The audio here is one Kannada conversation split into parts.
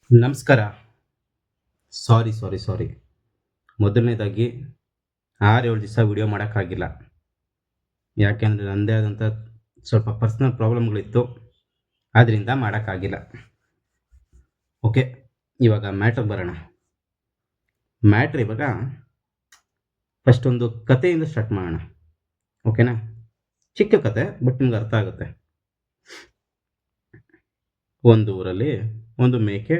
ನಮಸ್ಕಾರ. ಸಾರಿ. ಮೊದಲನೇದಾಗಿ 6-7 ದಿವಸ ವಿಡಿಯೋ ಮಾಡೋಕ್ಕಾಗಿಲ್ಲ. ಯಾಕೆಂದರೆ ನನ್ನದೇ ಆದಂಥ ಸ್ವಲ್ಪ ಪರ್ಸ್ನಲ್ ಪ್ರಾಬ್ಲಮ್ಗಳಿತ್ತು. ಆದ್ದರಿಂದ ಮಾಡೋಕ್ಕಾಗಿಲ್ಲ. ಓಕೆ, ಇವಾಗ ಮ್ಯಾಟ್ರಿಗೆ ಬರೋಣ. ಮ್ಯಾಟ್ರ್ ಇವಾಗ ಫಸ್ಟ್ ಒಂದು ಕಥೆಯಿಂದ ಸ್ಟಾರ್ಟ್ ಮಾಡೋಣ. ಓಕೆನಾ? ಚಿಕ್ಕ ಕತೆ, ಬಟ್ ನಿಮ್ಗೆ ಅರ್ಥ ಆಗುತ್ತೆ. ಒಂದು ಊರಲ್ಲಿ ಒಂದು ಮೇಕೆ,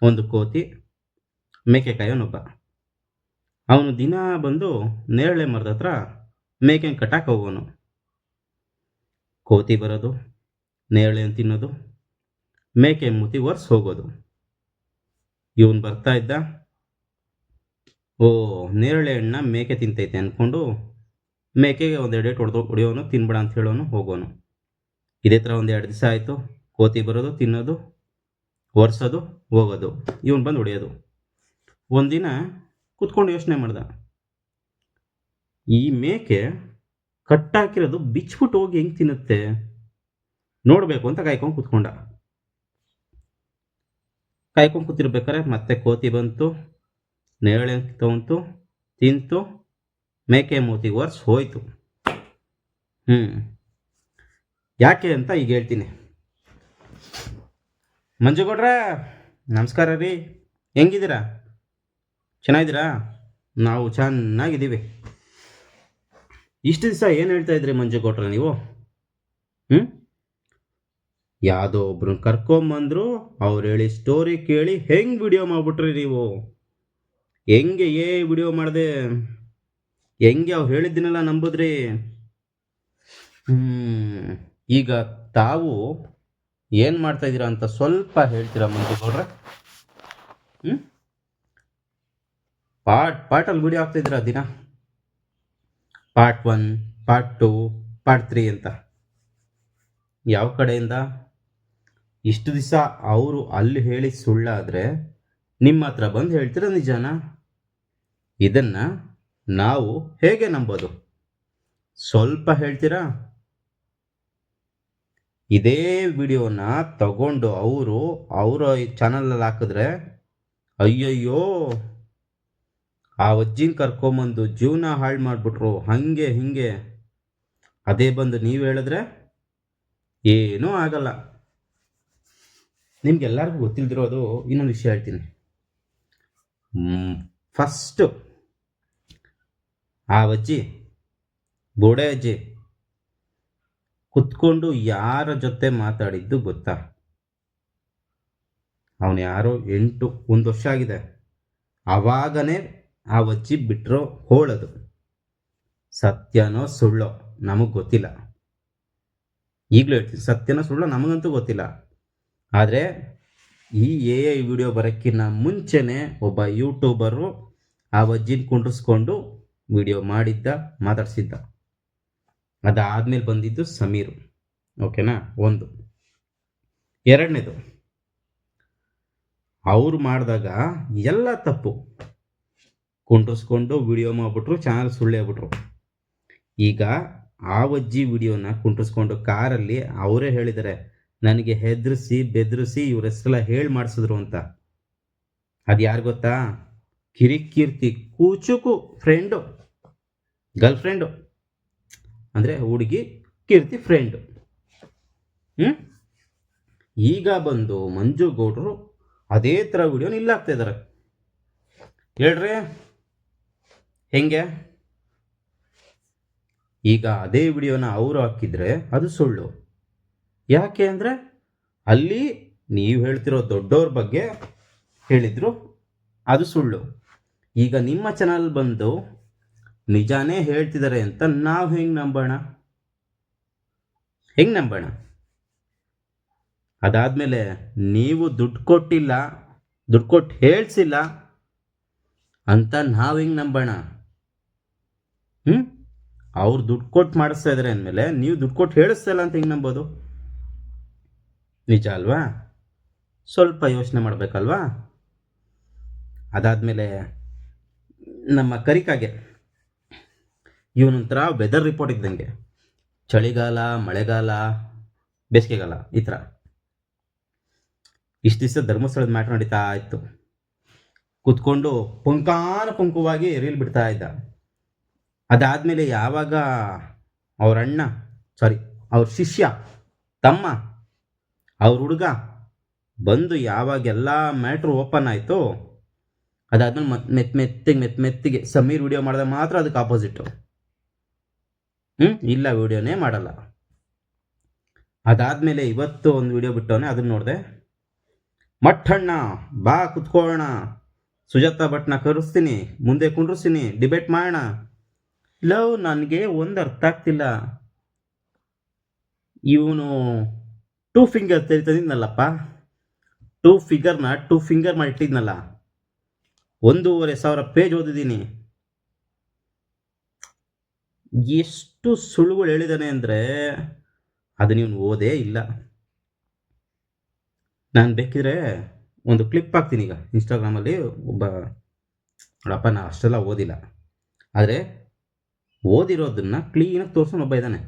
ಒಂದು ಕೋತಿ, ಮೇಕೆ ಕಾಯೋನೊಬ್ಬ. ಅವನು ದಿನ ಬಂದು ನೇರಳೆ ಮರದ ಹತ್ರ ಮೇಕೆನ ಕಟ್ಟಾಕ ಹೋಗೋನು. ಕೋತಿ ಬರೋದು, ನೇರಳೆಯನ್ನು ತಿನ್ನೋದು, ಮೇಕೆ ಮೂತಿ ಒರ್ಸ್ ಹೋಗೋದು. ಇವನು ಬರ್ತಾ ಇದ್ದ, ಓ ನೇರಳೆ ಹಣ್ಣನ್ನ ಮೇಕೆ ತಿಂತೈತೆ ಅಂದ್ಕೊಂಡು ಮೇಕೆಗೆ ಒಂದೆರಡು ಏಟು ಹೊಡೆಯೋನು, ತಿನ್ಬೇಡ ಅಂತ ಹೇಳೋನು, ಹೋಗೋನು. ಇದೇ ಥರ ಒಂದು 2 ದಿವಸ ಆಯಿತು. ಕೋತಿ ಬರೋದು, ತಿನ್ನೋದು, ಒರೆಸೋದು, ಹೋಗೋದು. ಇವನು ಬಂದು ಹೊಡೆಯೋದು. ಒಂದಿನ ಕೂತ್ಕೊಂಡು ಯೋಚನೆ ಮಾಡ್ದ, ಈ ಮೇಕೆ ಕಟ್ಟಾಕಿರೋದು ಬಿಚ್ಬಿಟ್ಟು ಹೋಗಿ ಹೆಂಗೆ ತಿನ್ನುತ್ತೆ ನೋಡಬೇಕು ಅಂತ ಕಾಯ್ಕೊಂಡು ಕೂತ್ಕೊಂಡ. ಕಾಯ್ಕೊಂಡು ಕೂತಿರ್ಬೇಕಾರೆ ಮತ್ತೆ ಕೋತಿ ಬಂತು, ನೇರಳೆ ತಗೊಂತು, ತಿಂತು, ಮೇಕೆ ಮೂತಿಗೆ ಒರ್ಸ್ ಹೋಯ್ತು. ಯಾಕೆ ಅಂತ ಈಗ ಹೇಳ್ತೀನಿ. ಮಂಜುಗೌಡ್ರ ನಮಸ್ಕಾರ ರೀ, ಹೆಂಗಿದ್ದೀರಾ? ಚೆನ್ನಾಗಿದ್ದೀರಾ? ನಾವು ಚೆನ್ನಾಗಿದ್ದೀವಿ. ಇಷ್ಟು ದಿವಸ ಏನು ಹೇಳ್ತಾ ಇದ್ರಿ ಮಂಜುಗೌಡ್ರ ನೀವು? ಯಾವುದೋ ಒಬ್ರನ್ನ ಕರ್ಕೊಂಬಂದ್ರು, ಅವ್ರು ಹೇಳಿ ಸ್ಟೋರಿ ಕೇಳಿ ಹೆಂಗೆ ವಿಡಿಯೋ ಮಾಡಿಬಿಟ್ರಿ ನೀವು? ಹೆಂಗೆ ವಿಡಿಯೋ ಮಾಡಿದೆ? ಹೆಂಗೆ ಅವ್ರು ಹೇಳಿದ್ದನ್ನೆಲ್ಲ ನಂಬುದ್ರಿ? ಈಗ ತಾವು ಏನು ಮಾಡ್ತಾ ಇದ್ದೀರಾ ಅಂತ ಸ್ವಲ್ಪ ಹೇಳ್ತೀರಾ ಮಂಜುಗೌಡ್ರೆ? ಪಾರ್ಟಲ್ಲಿ ವಿಡಿಯೋ ಹಾಕ್ತಿದ್ದೀರಾ ದಿನ? ಪಾರ್ಟ್ 1, ಪಾರ್ಟ್ 2, ಪಾರ್ಟ್ 3 ಅಂತ. ಯಾವ ಕಡೆಯಿಂದ? ಇಷ್ಟು ದಿವಸ ಅವರು ಅಲ್ಲಿ ಹೇಳಿ ಸುಳ್ಳಾದರೆ ನಿಮ್ಮ ಹತ್ರ ಬಂದು ಹೇಳ್ತೀರಾ ನಿಜಾನ? ಇದನ್ನು ನಾವು ಹೇಗೆ ನಂಬೋದು? ಸ್ವಲ್ಪ ಹೇಳ್ತೀರಾ? ಇದೇ ವಿಡಿಯೋನ ತಗೊಂಡು ಅವರ ಚಾನಲಲ್ಲಿ ಹಾಕಿದ್ರೆ, ಅಯ್ಯಯ್ಯೋ ಆ ಅಜ್ಜಿನ ಕರ್ಕೊಂಬಂದು ಜೀವನ ಹಾಳು ಮಾಡಿಬಿಟ್ರು, ಹಾಗೆ ಹಿಂಗೆ. ಅದೇ ಬಂದು ನೀವು ಹೇಳಿದ್ರೆ ಏನೂ ಆಗಲ್ಲ. ನಿಮ್ಗೆಲ್ಲರಿಗೂ ಗೊತ್ತಿಲ್ದಿರೋದು ಇನ್ನೊಂದು ವಿಷಯ ಹೇಳ್ತೀನಿ. ಫಸ್ಟು ಆ ಅಜ್ಜಿ, ಬೋಡೆ ಅಜ್ಜಿ ಕುತ್ಕೊಂಡು ಯಾರ ಜೊತೆ ಮಾತಾಡಿದ್ದು ಗೊತ್ತಾ? ಅವನು ಯಾರೋ 1 ವರ್ಷ ಆಗಿದೆ, ಆವಾಗನೇ ಆ ಅಜ್ಜಿ ಬಿಟ್ಟರೋ ಹೋಳದು. ಸತ್ಯನೋ ಸುಳ್ಳೋ ನಮಗೆ ಗೊತ್ತಿಲ್ಲ. ಈಗಲೂ ಹೇಳ್ತೀನಿ, ಸತ್ಯನೋ ಸುಳ್ಳೋ ನಮಗಂತೂ ಗೊತ್ತಿಲ್ಲ. ಆದರೆ ಈ AI ವಿಡಿಯೋ ಬರೋಕ್ಕಿಂತ ಮುಂಚೆನೇ ಒಬ್ಬ ಯೂಟ್ಯೂಬರು ಆ ಅಜ್ಜಿನ ಕುಂಡ್ರಿಸ್ಕೊಂಡು ವಿಡಿಯೋ ಮಾಡಿದ್ದ, ಮಾತಾಡ್ಸಿದ್ದ. ಅದಾದಮೇಲೆ ಬಂದಿದ್ದು ಸಮೀರು. ಓಕೆನಾ? ಒಂದು. ಎರಡನೇದು, ಅವ್ರು ಮಾಡಿದಾಗ ಎಲ್ಲ ತಪ್ಪು. ಕುಂಡ್ರಿಸ್ಕೊಂಡು ವಿಡಿಯೋ ಮಾಡಿಬಿಟ್ರು, ಚಾನಲ್ ಸುಳ್ಳು ಹೇಳ್ಬಿಟ್ರು. ಈಗ ಆ ಅಜ್ಜಿ ವಿಡಿಯೋನ ಕುಂಡ್ರಿಸ್ಕೊಂಡು ಕಾರಲ್ಲಿ ಅವರೇ ಹೇಳಿದ್ದಾರೆ, ನನಗೆ ಹೆದರಿಸಿ ಬೆದರಿಸಿ ಇವ್ರ ಹೆಸರೆಲ್ಲ ಹೇಳಿ ಮಾಡಿಸಿದ್ರು ಅಂತ. ಅದು ಯಾರು ಗೊತ್ತಾ? ಕಿರಿಕೀರ್ತಿ ಕೂಚುಕು ಫ್ರೆಂಡು, ಗರ್ಲ್ ಫ್ರೆಂಡು, ಅಂದರೆ ಹುಡುಗಿ ಕೀರ್ತಿ ಫ್ರೆಂಡು. ಈಗ ಬಂದು ಮಂಜುಗೌಡರು ಅದೇ ಥರ ವಿಡಿಯೋನ ಇಲ್ಲ ಹಾಕ್ತಾ ಇದ್ದಾರೆ. ಹೇಳ್ರಿ ಹೆಂಗೆ? ಈಗ ಅದೇ ವಿಡಿಯೋನ ಅವರು ಹಾಕಿದರೆ ಅದು ಸುಳ್ಳು. ಯಾಕೆ ಅಂದರೆ ಅಲ್ಲಿ ನೀವು ಹೇಳ್ತಿರೋ ದೊಡ್ಡವ್ರ ಬಗ್ಗೆ ಹೇಳಿದ್ರು, ಅದು ಸುಳ್ಳು. ಈಗ ನಿಮ್ಮ ಚಾನಲ್ ಬಂದು ನಿಜಾನೇ ಹೇಳ್ತಿದ್ದಾರೆ ಅಂತ ನಾವು ಹೆಂಗೆ ನಂಬೋಣ? ಅದಾದಮೇಲೆ ನೀವು ದುಡ್ಡು ಕೊಟ್ಟಿಲ್ಲ, ದುಡ್ಡು ಕೊಟ್ಟು ಹೇಳಿಸಿಲ್ಲ ಅಂತ ನಾವು ಹೆಂಗೆ ನಂಬೋಣ? ಅವ್ರು ದುಡ್ಡು ಕೊಟ್ಟು ಮಾಡಿಸ್ತಾ ಇದ್ದಾರೆ ಅಂದಮೇಲೆ ನೀವು ದುಡ್ಡು ಕೊಟ್ಟು ಹೇಳಿಸ್ತಾ ಇಲ್ಲ ಅಂತ ಹೆಂಗೆ ನಂಬೋದು? ನಿಜ ಅಲ್ವಾ? ಸ್ವಲ್ಪ ಯೋಚನೆ ಮಾಡಬೇಕಲ್ವಾ? ಅದಾದಮೇಲೆ ನಮ್ಮ ಕರಿಕಾಗೆ, ಇವನೊಂಥರ ವೆದರ್ ರಿಪೋರ್ಟ್ ಇದ್ದಂಗೆ. ಚಳಿಗಾಲ, ಮಳೆಗಾಲ, ಬೇಸಿಗೆಗಾಲ, ಈ ಥರ. ಇಷ್ಟು ದಿವಸ ಧರ್ಮಸ್ಥಳದ ಮ್ಯಾಟ್ರ್ ನಡೀತಾ ಇತ್ತು. ಕೂತ್ಕೊಂಡು ಪಂಕುವಾಗಿ ರೀಲ್ ಬಿಡ್ತಾ ಇದ್ದ. ಅದಾದಮೇಲೆ ಯಾವಾಗ ಅವ್ರ ಶಿಷ್ಯ ತಮ್ಮ ಅವ್ರ ಹುಡುಗ ಬಂದು ಯಾವಾಗೆಲ್ಲ ಮ್ಯಾಟ್ರ್ ಓಪನ್ ಆಯಿತು, ಅದಾದ್ಮೇಲೆ ಮೆತ್ತಿಗೆ ಸಮೀರ್ ವಿಡಿಯೋ ಮಾಡಿದಾಗ ಮಾತ್ರ ಅದಕ್ಕೆ ಆಪೋಸಿಟ್ಟು, ಇಲ್ಲ ವಿಡಿಯೋನೇ ಮಾಡಲ್ಲ. ಅದಾದಮೇಲೆ ಇವತ್ತು ಒಂದು ವಿಡಿಯೋ ಬಿಟ್ಟವನೇ, ಅದನ್ನು ನೋಡಿದೆ. ಮಠಣ್ಣ ಬಾ ಕುತ್ಕೊಳ್ಳೋಣ, ಸುಜಾತಾ ಭಟ್ನ ಕರೆಸ್ತೀನಿ, ಮುಂದೆ ಕುಂಡ್ರಿಸ್ತೀನಿ, ಡಿಬೇಟ್ ಮಾಡೋಣ. ನನಗೆ ಒಂದು ಅರ್ಥ ಆಗ್ತಿಲ್ಲ. ಇವನು 2 ಫಿಂಗರ್ ತೆರಿತದಿದ್ನಲ್ಲಪ್ಪ, 2 ಫಿಂಗರ್ ಮಾಡಿಟ್ಟಿದ್ನಲ್ಲ, 1,500 ಪೇಜ್ ಓದಿದ್ದೀನಿ. ಎಷ್ಟು ಸುಳ್ಳುಗಳು ಹೇಳಿದಾನೆ ಅಂದರೆ ಅದನ್ನ ಇವನು ಓದೇ ಇಲ್ಲ. ನಾನು ಬೇಕಿದ್ರೆ ಒಂದು ಕ್ಲಿಪ್ ಹಾಕ್ತೀನಿ ಈಗ ಇನ್ಸ್ಟಾಗ್ರಾಮಲ್ಲಿ. ನೋಡಪ್ಪ, ನಾನು ಅಷ್ಟೆಲ್ಲ ಓದಿಲ್ಲ, ಆದರೆ ಓದಿರೋದನ್ನ ಕ್ಲೀನಾಗಿ ತೋರಿಸೋನು ಒಬ್ಬ ಇದ್ದಾನೆ,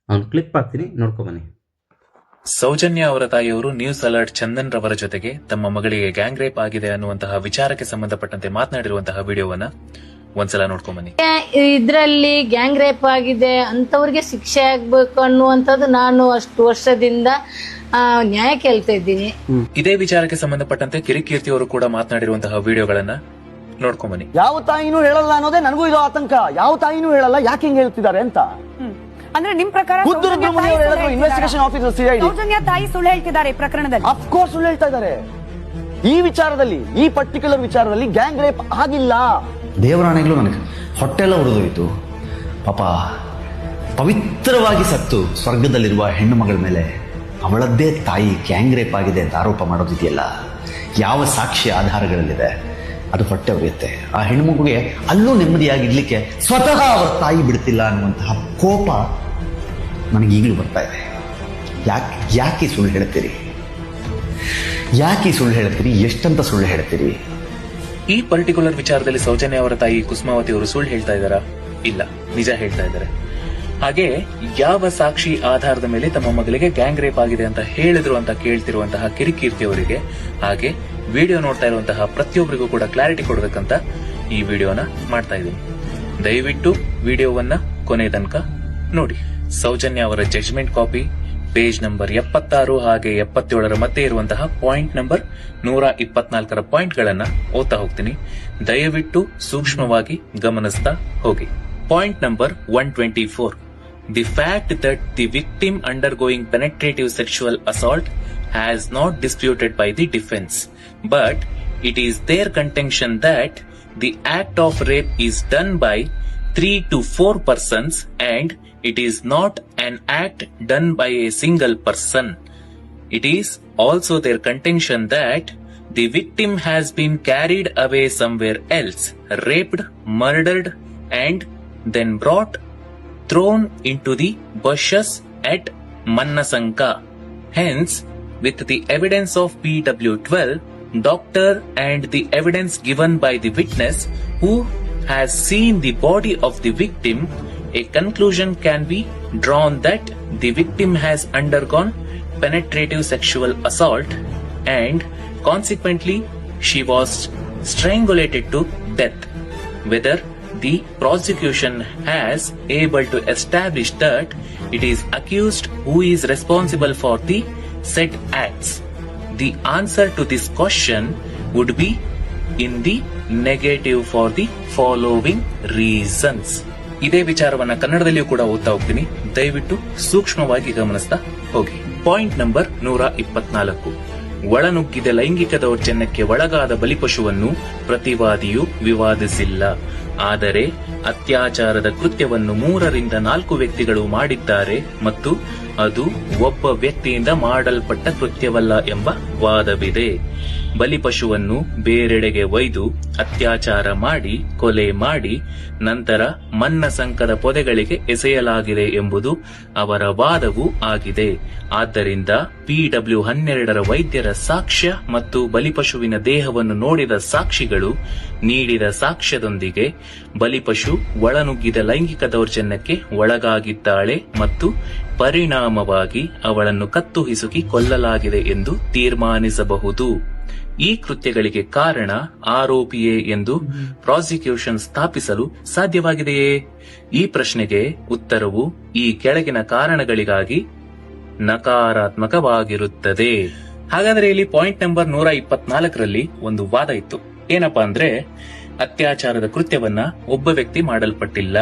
ಅವ್ನು ಕ್ಲಿಪ್ ಹಾಕ್ತೀನಿ, ನೋಡ್ಕೊಬನ್ನಿ. ಸೌಜನ್ಯ ಅವರ ತಾಯಿಯವರು ನ್ಯೂಸ್ ಅಲರ್ಟ್ ಚಂದನ್ ರವರ ಜೊತೆಗೆ ತಮ್ಮ ಮಗಳಿಗೆ ಗ್ಯಾಂಗ್ ರೇಪ್ ಆಗಿದೆ ಅನ್ನುವಂತಹ ವಿಚಾರಕ್ಕೆ ಸಂಬಂಧಪಟ್ಟಂತೆ ಮಾತನಾಡಿರುವಂತಹ ವಿಡಿಯೋವನ್ನ ಒಂದ್ಸಲ ನೋಡ್ಕೊಂಬನ್ನಿ. ಇದರಲ್ಲಿ ಗ್ಯಾಂಗ್ ರೇಪ್ ಆಗಿದೆ ಅಂತವ್ರಿಗೆ ಶಿಕ್ಷೆ ಆಗ್ಬೇಕು ಅನ್ನುವಂಥದ್ದು ನಾನು ಅಷ್ಟು ವರ್ಷದಿಂದ ನ್ಯಾಯ ಕೇಳ್ತಾ ಇದ್ದೀನಿ. ಇದೇ ವಿಚಾರಕ್ಕೆ ಸಂಬಂಧಪಟ್ಟಂತೆ ಕಿರಿಕೀರ್ತಿ ಅವರು ಕೂಡ ಮಾತನಾಡಿರುವಂತಹ ವಿಡಿಯೋಗಳನ್ನ ನೋಡ್ಕೊಂಬನ್ನಿ. ಯಾವ ತಾಯಿನೂ ಹೇಳಲ್ಲ ಅನ್ನೋದೇ ನನಗೂ ಇದು ಆತಂಕ. ಯಾವ ತಾಯಿನೂ ಹೇಳಲ್ಲ, ಯಾಕೆ ಹಿಂಗ್ ಹೇಳ್ತಿದ್ದಾರೆ ಅಂತ. ಅಂದ್ರೆ ನಿಮ್ ಪ್ರಕಾರ ಇನ್ವೆಸ್ಟಿಗೇಷನ್ ಆಫೀಸರ್ ಸಿಐಡಿ ಸೌಜನ್ಯ ತಾಯಿ ಸುಳ್ಳು ಹೇಳ್ತಿದ್ದಾರೆ ಈ ಪ್ರಕರಣದಲ್ಲಿ. ಅಫ್ಕೋರ್ಸ್ ಸುಳ್ಳು ಹೇಳ್ತಾ ಇದ್ದಾರೆ. ಈ ವಿಚಾರದಲ್ಲಿ, ಈ ಪರ್ಟಿಕ್ಯುಲರ್ ವಿಚಾರದಲ್ಲಿ ಗ್ಯಾಂಗ್ ರೇಪ್ ಆಗಿಲ್ಲ. ದೇವರಾಣೆಗಳು ನನಗೆ ಹೊಟ್ಟೆಲ್ಲ ಉರಿದೋಯ್ತು. ಪಾಪ ಪವಿತ್ರವಾಗಿ ಸತ್ತು ಸ್ವರ್ಗದಲ್ಲಿರುವ ಹೆಣ್ಣು ಮಗಳ ಮೇಲೆ ಅವಳದ್ದೇ ತಾಯಿ ಗ್ಯಾಂಗ್ ರೇಪ್ ಆಗಿದೆ ಅಂತ ಆರೋಪ ಮಾಡೋದಿದೆಯಲ್ಲ, ಯಾವ ಸಾಕ್ಷಿ ಆಧಾರಗಳಲ್ಲಿದೆ, ಅದು ಹೊಟ್ಟೆ ಉರಿಯುತ್ತೆ. ಆ ಹೆಣ್ಮಗುಗೆ ಅಲ್ಲೂ ನೆಮ್ಮದಿಯಾಗಿಡ್ಲಿಕ್ಕೆ ಸ್ವತಃ ಅವರ ತಾಯಿ ಬಿಡ್ತಿಲ್ಲ ಅನ್ನುವಂತಹ ಕೋಪ ನನಗೆ ಈಗಲೂ ಬರ್ತಾ ಇದೆ. ಯಾಕೆ ಸುಳ್ಳು ಹೇಳ್ತೀರಿ? ಎಷ್ಟಂತ ಸುಳ್ಳು ಹೇಳ್ತೀರಿ? ಈ ಪರ್ಟಿಕ್ಯುಲರ್ ವಿಚಾರದಲ್ಲಿ ಸೌಜನ್ಯ ಅವರ ತಾಯಿ ಕುಸುಮಾವತಿ ಅವರು ಸುಳ್ಳು ಹೇಳ್ತಾ ಇದ್ದಾರಾ? ಇಲ್ಲ, ನಿಜ ಹೇಳ್ತಾ ಇದ್ದಾರೆ. ಹಾಗೆ ಯಾವ ಸಾಕ್ಷಿ ಆಧಾರದ ಮೇಲೆ ತಮ್ಮ ಮಗಳಿಗೆ ಗ್ಯಾಂಗ್ ರೇಪ್ ಆಗಿದೆ ಅಂತ ಹೇಳಿದ್ರು ಅಂತ ಕೇಳ್ತಿರುವಂತಹ ಕಿರಿಕೀರ್ತಿ ಅವರಿಗೆ, ಹಾಗೆ ವಿಡಿಯೋ ನೋಡ್ತಾ ಇರುವಂತಹ ಪ್ರತಿಯೊಬ್ಬರಿಗೂ ಕೂಡ ಕ್ಲಾರಿಟಿ ಕೊಡಬೇಕಂತ ಈ ವಿಡಿಯೋನ ಮಾಡ್ತಾ ಇದ್ದೀನಿ. ದಯವಿಟ್ಟು ವಿಡಿಯೋವನ್ನ ಕೊನೆ ತನಕ ನೋಡಿ. ಸೌಜನ್ಯ ಅವರ ಜಡ್ಜ್ಮೆಂಟ್ ಕಾಪಿ ಪೇಜ್ ನಂಬರ್ 76 ಹಾಗೆ 77ರ ಮಧ್ಯೆ ಇರುವಂತಹ ಪಾಯಿಂಟ್ ನಂಬರ್ 124ರ ಪಾಯಿಂಟ್ಗಳನ್ನ ಓದ್ತಾ ಹೋಗ್ತೀನಿ. ದಯವಿಟ್ಟು ಸೂಕ್ಷ್ಮವಾಗಿ ಗಮನಿಸ್ತಾ ಹೋಗಿ. Point number 124. The fact that the victim undergoing penetrative sexual assault has not disputed by the defense, but it is their contention that the act of rape is done by 3 to 4 persons and it is not an act done by a single person. It is also their contention that the victim has been carried away somewhere else, raped, murdered, and then thrown into the bushes at Mannasanka. Hence, with the evidence of PW12, doctor and the evidence given by the witness who has seen the body of the victim, a conclusion can be drawn that the victim has undergone penetrative sexual assault and consequently she was strangulated to death. Whether the prosecution has able to establish that it is accused who is responsible for the said acts. The answer to this question would be in the negative for the following reasons. ಇದೇ ವಿಚಾರವನ್ನ ಕನ್ನಡದಲ್ಲಿಯೂ ಕೂಡ ಓದ್ತಾ ಹೋಗ್ತೀನಿ. ದಯವಿಟ್ಟು ಸೂಕ್ಷ್ಮವಾಗಿ ಗಮನಿಸ್ತಾ ಹೋಗಿ. Point number 124. ಒಳನುಗ್ಗಿದ ಲೈಂಗಿಕ ದೌರ್ಜನ್ಯಕ್ಕೆ ಒಳಗಾದ ಬಲಿಪಶುವನ್ನು ಪ್ರತಿವಾದಿಯು ವಿವಾದಿಸಿಲ್ಲ. ಆದರೆ ಅತ್ಯಾಚಾರದ ಕೃತ್ಯವನ್ನು 3 ರಿಂದ 4 ವ್ಯಕ್ತಿಗಳು ಮಾಡಿದ್ದಾರೆ ಮತ್ತು ಅದು ಒಬ್ಬ ವ್ಯಕ್ತಿಯಿಂದ ಮಾಡಲ್ಪಟ್ಟ ಕೃತ್ಯವಲ್ಲ ಎಂಬ ವಾದವಿದೆ. ಬಲಿಪಶುವನ್ನು ಬೇರೆಡೆಗೆ ಒಯ್ದು ಅತ್ಯಾಚಾರ ಮಾಡಿ ಕೊಲೆ ಮಾಡಿ ನಂತರ ಮನ್ನಸಂಕದ ಪೊದೆಗಳಿಗೆ ಎಸೆಯಲಾಗಿದೆ ಎಂಬುದು ಅವರ ವಾದವೂ ಆಗಿದೆ. ಆದ್ದರಿಂದ PW12ರ ವೈದ್ಯರ ಸಾಕ್ಷ್ಯ ಮತ್ತು ಬಲಿಪಶುವಿನ ದೇಹವನ್ನು ನೋಡಿದ ಸಾಕ್ಷಿಗಳು ನೀಡಿದ ಸಾಕ್ಷ್ಯದೊಂದಿಗೆ ಬಲಿಪಶು ಒಳನುಗ್ಗಿದ ಲೈಂಗಿಕ ದೌರ್ಜನ್ಯಕ್ಕೆ ಒಳಗಾಗಿದ್ದಾಳೆ ಮತ್ತು ಪರಿಣಾಮವಾಗಿ ಅವಳನ್ನು ಕತ್ತು ಹಿಸುಕಿ ಕೊಲ್ಲಲಾಗಿದೆ ಎಂದು ತೀರ್ಮಾನಿಸಬಹುದು. ಈ ಕೃತ್ಯಗಳಿಗೆ ಕಾರಣ ಆರೋಪಿಯೇ ಎಂದು ಪ್ರಾಸಿಕ್ಯೂಷನ್ ಸ್ಥಾಪಿಸಲು ಸಾಧ್ಯವಾಗಿದೆಯೇ? ಈ ಪ್ರಶ್ನೆಗೆ ಉತ್ತರವು ಈ ಕೆಳಗಿನ ಕಾರಣಗಳಿಗಾಗಿ ನಕಾರಾತ್ಮಕವಾಗಿರುತ್ತದೆ. ಹಾಗಾದ್ರೆ ಇಲ್ಲಿ ಪಾಯಿಂಟ್ ನಂಬರ್ 124ರಲ್ಲಿ ಒಂದು ವಾದ ಇತ್ತು. ಏನಪ್ಪಾ ಅಂದ್ರೆ, ಅತ್ಯಾಚಾರದ ಕೃತ್ಯವನ್ನ ಒಬ್ಬ ವ್ಯಕ್ತಿ ಮಾಡಲ್ಪಟ್ಟಿಲ್ಲ,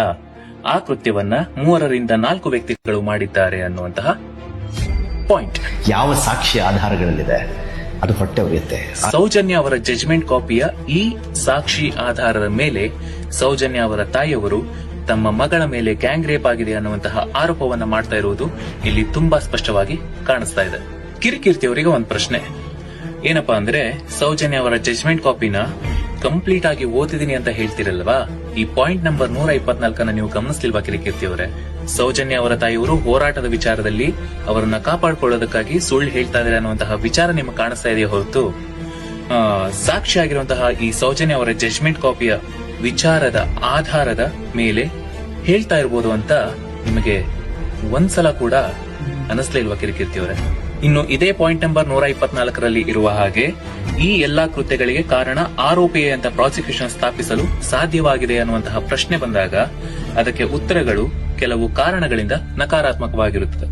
ಆ ಕೃತ್ಯವನ್ನ 3 ರಿಂದ 4 ವ್ಯಕ್ತಿಗಳು ಮಾಡಿದ್ದಾರೆ ಅನ್ನುವಂತಹ ಪಾಯಿಂಟ್. ಯಾವ ಸಾಕ್ಷಿ ಆಧಾರಗಳಲ್ಲಿದೆ ಅದು ಹೊಟ್ಟೆ ಉರಿಯುತ್ತೆ. ಸೌಜನ್ಯ ಅವರ ಜಜ್ಮೆಂಟ್ ಕಾಪಿಯ ಈ ಸಾಕ್ಷಿ ಆಧಾರದ ಮೇಲೆ ಸೌಜನ್ಯ ಅವರ ತಾಯಿಯವರು ತಮ್ಮ ಮಗಳ ಮೇಲೆ ಗ್ಯಾಂಗ್ ರೇಪ್ ಆಗಿದೆ ಅನ್ನುವಂತಹ ಆರೋಪವನ್ನ ಮಾಡ್ತಾ ಇರುವುದು ಇಲ್ಲಿ ತುಂಬಾ ಸ್ಪಷ್ಟವಾಗಿ ಕಾಣಿಸ್ತಾ ಇದೆ. ಕಿರಿಕೀರ್ತಿ ಅವರಿಗೆ ಒಂದು ಪ್ರಶ್ನೆ ಏನಪ್ಪಾ ಅಂದ್ರೆ, ಸೌಜನ್ಯ ಅವರ ಜಜ್ಮೆಂಟ್ ಕಾಪಿನ ಕಂಪ್ಲೀಟ್ ಆಗಿ ಓದಿದೀನಿ ಅಂತ ಹೇಳ್ತಿರಲ್ವಾ, ಈ ಪಾಯಿಂಟ್ ನಂಬರ್ 124 ನೀವು ಗಮನಿಸ್ಲಿಲ್ವಾ ಕಿರಿಕೀರ್ತಿ ಅವರೇ? ಸೌಜನ್ಯ ಅವರ ತಾಯಿಯವರು ಹೋರಾಟದ ವಿಚಾರದಲ್ಲಿ ಅವರನ್ನ ಕಾಪಾಡಿಕೊಳ್ಳೋದಕ್ಕಾಗಿ ಸುಳ್ಳು ಹೇಳ್ತಾ ಇದ್ದಾರೆ ಅನ್ನುವಂತಹ ವಿಚಾರ ನಿಮಗೆ ಕಾಣಿಸ್ತಾ ಇದೆಯಾ ಹೊರತು ಸಾಕ್ಷಿಯಾಗಿರುವಂತಹ ಈ ಸೌಜನ್ಯ ಅವರ ಜಜ್ಮೆಂಟ್ ಕಾಪಿಯ ವಿಚಾರದ ಆಧಾರದ ಮೇಲೆ ಹೇಳ್ತಾ ಇರ್ಬೋದು ಅಂತ ನಿಮಗೆ ಒಂದ್ಸಲ ಕೂಡ ಅನಿಸ್ಲೇ ಇಲ್ವಾ ಕಿರಿಕೀರ್ತಿ ಅವರೇ? ಇನ್ನು ಇದೇ ಪಾಯಿಂಟ್ ನಂಬರ್ 124ರಲ್ಲಿ ಇರುವ ಹಾಗೆ ಈ ಎಲ್ಲಾ ಕೃತ್ಯಗಳಿಗೆ ಕಾರಣ ಆರೋಪಿಯೇ ಅಂತ ಪ್ರಾಸಿಕ್ಯೂಷನ್ ಸ್ಥಾಪಿಸಲು ಸಾಧ್ಯವಾಗಿದೆ ಅನ್ನುವಂತಹ ಪ್ರಶ್ನೆ ಬಂದಾಗ ಅದಕ್ಕೆ ಉತ್ತರಗಳು ಕೆಲವು ಕಾರಣಗಳಿಂದ ನಕಾರಾತ್ಮಕವಾಗಿರುತ್ತದೆ.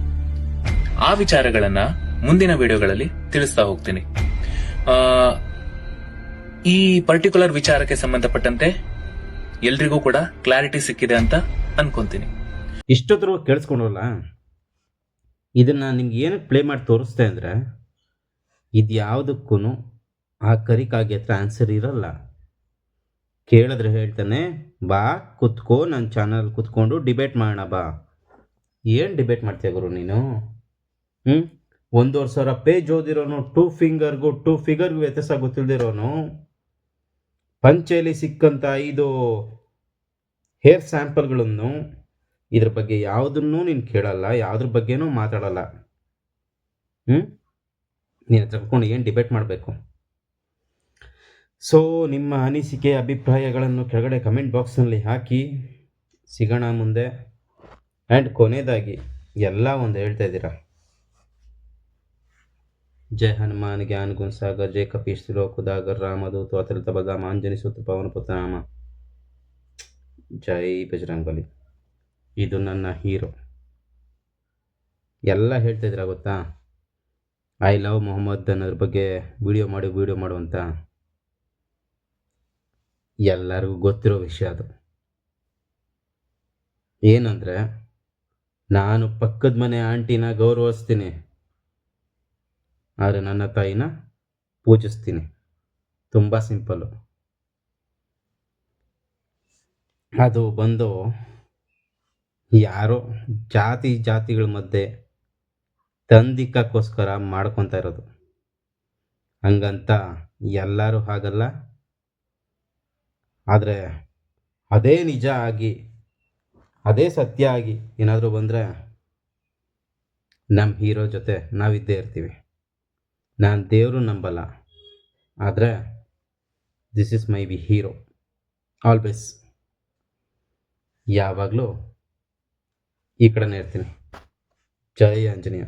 ಆ ವಿಚಾರಗಳನ್ನ ಮುಂದಿನ ವಿಡಿಯೋಗಳಲ್ಲಿ ತಿಳಿಸ್ತಾ ಹೋಗ್ತೀನಿ. ಈ ಪರ್ಟಿಕ್ಯುಲರ್ ವಿಚಾರಕ್ಕೆ ಸಂಬಂಧಪಟ್ಟಂತೆ ಎಲ್ರಿಗೂ ಕೂಡ ಕ್ಲಾರಿಟಿ ಸಿಕ್ಕಿದೆ ಅಂತ ಅನ್ಕೊಂತೀನಿ. ಇಷ್ಟೊತ್ತರೂ ಕೇಳಿಸ್ಕೊಂಡಲ್ಲ, ಇದನ್ನು ನಿಮ್ಗೆ ಏನಕ್ಕೆ ಪ್ಲೇ ಮಾಡಿ ತೋರಿಸ್ತೆ ಅಂದರೆ, ಇದು ಯಾವುದಕ್ಕೂ ಆ ಕರಿಕಾಗೆ ಹತ್ರ ಆನ್ಸರ್ ಇರಲ್ಲ. ಕೇಳಿದ್ರೆ ಹೇಳ್ತಾನೆ, ಬಾ ಕುತ್ಕೋ ನನ್ನ ಚಾನಲ್ ಕುತ್ಕೊಂಡು ಡಿಬೇಟ್ ಮಾಡೋಣ ಬಾ. ಏನು ಡಿಬೇಟ್ ಮಾಡ್ತೀಯ ಗುರು ನೀನು? 1,500 ಪೇಜ್ ಓದಿರೋನು, 2 ಫಿಗರ್ಗೂ ವ್ಯತ್ಯಾಸ ಗೊತ್ತಿಲ್ದಿರೋನು, ಪಂಚೆಯಲ್ಲಿ ಸಿಕ್ಕಂಥ 5 ಹೇರ್ ಸ್ಯಾಂಪಲ್ಗಳನ್ನು, ಇದ್ರ ಬಗ್ಗೆ ಯಾವುದನ್ನೂ ನೀನು ಕೇಳಲ್ಲ, ಯಾವುದ್ರ ಬಗ್ಗೆನೂ ಮಾತಾಡಲ್ಲ. ನೀನು ಹತ್ರ ಕುತ್ಕೊಂಡು ಏನು ಡಿಬೇಟ್ ಮಾಡಬೇಕು? ಸೊ ನಿಮ್ಮ ಅನಿಸಿಕೆ ಅಭಿಪ್ರಾಯಗಳನ್ನು ಕೆಳಗಡೆ ಕಮೆಂಟ್ ಬಾಕ್ಸ್ನಲ್ಲಿ ಹಾಕಿ, ಸಿಗೋಣ ಮುಂದೆ. ಆ್ಯಂಡ್ ಕೊನೆಯದಾಗಿ ಎಲ್ಲ ಒಂದು ಹೇಳ್ತಾ ಇದ್ದೀರಾ, ಜೈ ಹನುಮಾನ್ ಜ್ಞಾನ ಗುಣ ಸಾಗರ್, ಜೈ ಕಪೀಶ್ ತಿಲೋಕ್ ಉದಾಗರ್, ರಾಮದೂತ ಅತಲಿತ ಬಲರಾಮ, ಆಂಜನಿ ಸುತ ಪವನ ಪುತ್ರನಾಮ, ಜೈ ಬಜರಂಗ್ ಬಲಿ. ಇದು ನನ್ನ ಹೀರೋ. ಎಲ್ಲ ಹೇಳ್ತಾ ಇದ್ದೀರಾ ಗೊತ್ತಾ, ಐ ಲವ್ ಮೊಹಮ್ಮದ್ ಅನ್ನೋದ್ರ ಬಗ್ಗೆ ವಿಡಿಯೋ ಮಾಡು ಅಂತ. ಎಲ್ಲರಿಗೂ ಗೊತ್ತಿರೋ ವಿಷಯ ಅದು. ಏನಂದರೆ, ನಾನು ಪಕ್ಕದ ಮನೆ ಆಂಟಿನ ಗೌರವಿಸ್ತೀನಿ, ಆದರೆ ನನ್ನ ತಾಯಿನ ಪೂಜಿಸ್ತೀನಿ. ತುಂಬ ಸಿಂಪಲ್ಲು. ಅದು ಬಂದು ಯಾರೋ ಜಾತಿಗಳ ಮಧ್ಯೆ ತಂದಿಕ್ಕಕ್ಕೋಸ್ಕರ ಮಾಡ್ಕೊತಾ ಇರೋದು. ಹಂಗಂತ ಎಲ್ಲರೂ ಹಾಗಲ್ಲ. ಆದರೆ ಅದೇ ನಿಜ ಆಗಿ, ಅದೇ ಸತ್ಯ ಆಗಿ ಏನಾದರೂ ಬಂದರೆ ನಮ್ಮ ಹೀರೋ ಜೊತೆ ನಾವಿದ್ದೇ ಇರ್ತೀವಿ. ನಾನು ದೇವರು ನಂಬಲ್ಲ, ಆದರೆ this is my hero always. ಯಾವಾಗಲೂ ಈ ಕಡೆನೇ ಇರ್ತೀನಿ. ಜೈ ಆಂಜನೇಯ.